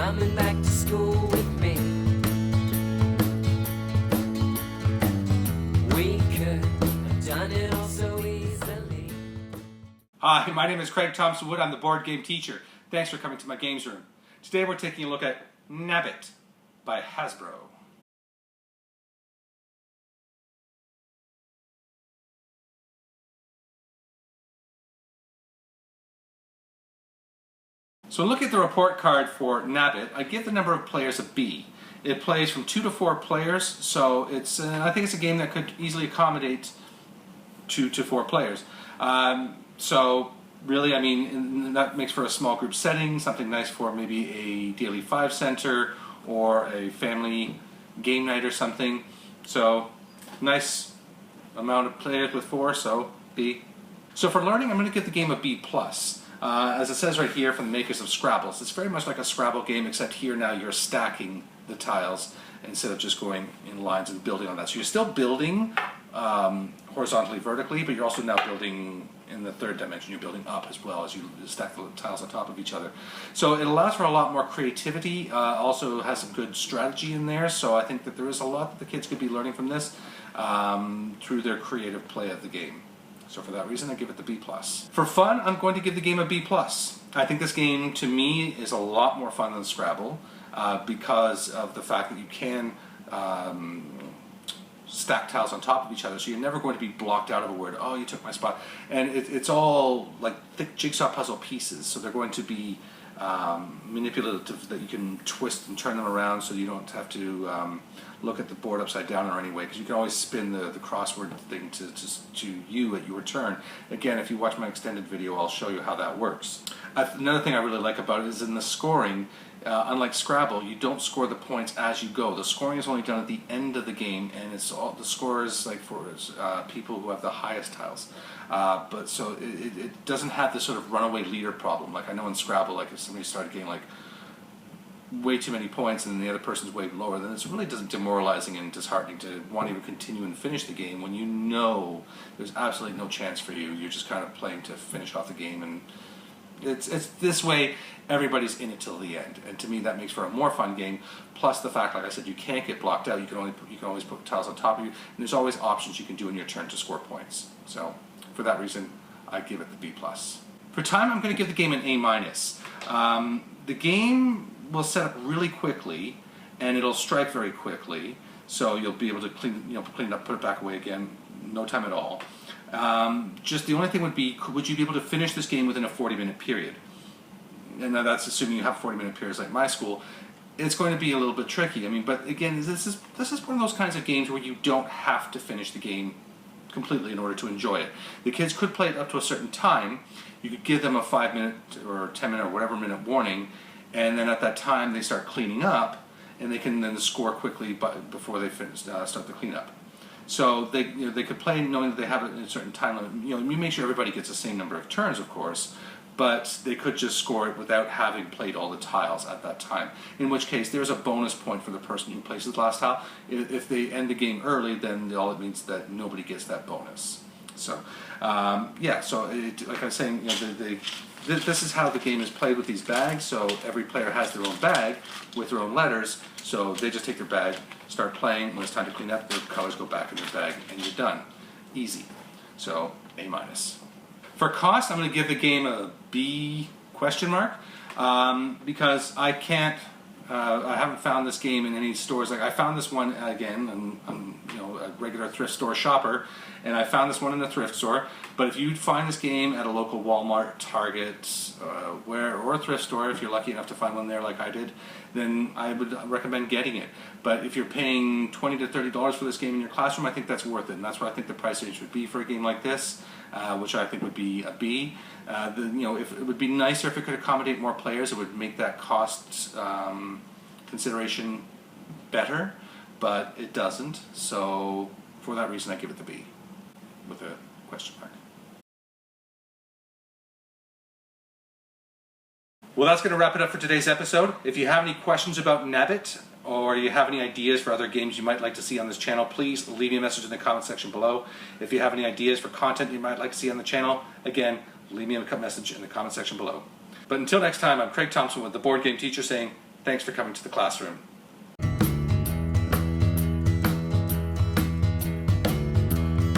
coming back to school with me. We could have done it all so easily. Hi, my name is Craig Thompson-Wood. I'm the board game teacher. Thanks for coming to my games room. Today we're taking a look at Nab It by Hasbro. So look at the report card for Nab It. I give the number of players a B. It plays from 2 to 4 players, so it's I think it's a game that could easily accommodate 2 to 4 players. So really, I mean, that makes for a small group setting, something nice for maybe a daily 5 center or a family game night or something. So nice amount of players with 4, so B. So for learning, I'm going to give the game a B+. As it says right here from the makers of Scrabble, it's very much like a Scrabble game, except here now you're stacking the tiles instead of just going in lines and building on that. So you're still building horizontally, vertically, but you're also now building in the third dimension. You're building up as well as you stack the tiles on top of each other. So it allows for a lot more creativity, also has some good strategy in there, so I think that there is a lot that the kids could be learning from this through their creative play of the game. So for that reason, I give it the B+. For fun, I'm going to give the game a B+. I think this game, to me, is a lot more fun than Scrabble because of the fact that you can stack tiles on top of each other, so you're never going to be blocked out of a word. Oh, you took my spot. And it's all like thick jigsaw puzzle pieces, so they're going to be manipulative, that you can twist and turn them around so you don't have to look at the board upside down or any way, because you can always spin the crossword thing to you at your turn. Again, if you watch my extended video, I'll show you how that works. Another thing I really like about it is in the scoring. Unlike Scrabble, you don't score the points as you go. The scoring is only done at the end of the game, and it's all the score is like for people who have the highest tiles. But so it doesn't have this sort of runaway leader problem. Like I know in Scrabble, like if somebody started getting like way too many points and the other person's way lower, then it's really demoralizing and disheartening to want to continue and finish the game when you know there's absolutely no chance for you. You're just kind of playing to finish off the game, and it's this way. Everybody's in it till the end, and to me that makes for a more fun game. Plus the fact, like I said, you can't get blocked out. You can always put tiles on top of you, and there's always options you can do in your turn to score points. So for that reason, I give it the B+. For time, I'm going to give the game an A-. The game will set up really quickly, and it'll strike very quickly. So you'll be able to clean it up, put it back away again, no time at all. Just the only thing would be, would you be able to finish this game within a 40-minute period? And that's assuming you have 40-minute periods like my school. It's going to be a little bit tricky. I mean, but again, this is one of those kinds of games where you don't have to finish the game completely in order to enjoy it. The kids could play it up to a certain time. You could give them a 5-minute or 10-minute or whatever minute warning, and then at that time they start cleaning up, and they can then score quickly before they start the cleanup. So they could play knowing that they have a certain time limit. You make sure everybody gets the same number of turns, of course, but they could just score it without having played all the tiles at that time. In which case, there's a bonus point for the person who places the last tile. If they end the game early, then all it means that nobody gets that bonus. So, yeah. So, like I was saying, this is how the game is played with these bags. So every player has their own bag with their own letters. So they just take their bag, start playing. When it's time to clean up, the colors go back in their bag, and you're done. Easy. So A-. For cost, I'm going to give the game a B ? Because I haven't found this game in any stores. Like I found this one again, I'm a regular thrift store shopper, and I found this one in the thrift store. But if you find this game at a local Walmart, Target, or a thrift store, if you're lucky enough to find one there like I did, then I would recommend getting it. But if you're paying $20 to $30 for this game in your classroom, I think that's worth it, and that's what I think the price range would be for a game like this, which I think would be a B. If it would be nicer if it could accommodate more players, it would make that cost consideration better, but it doesn't. So for that reason, I give it the B with a question mark. Well, that's going to wrap it up for today's episode. If you have any questions about Nab It, or you have any ideas for other games you might like to see on this channel, please leave me a message in the comment section below. If you have any ideas for content you might like to see on the channel, again, leave me a message in the comment section below. But until next time, I'm Craig Thompson with the Board Game Teacher saying Thanks for coming to the classroom.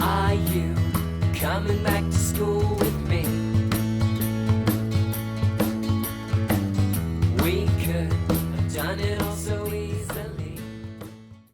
Are you coming back to school with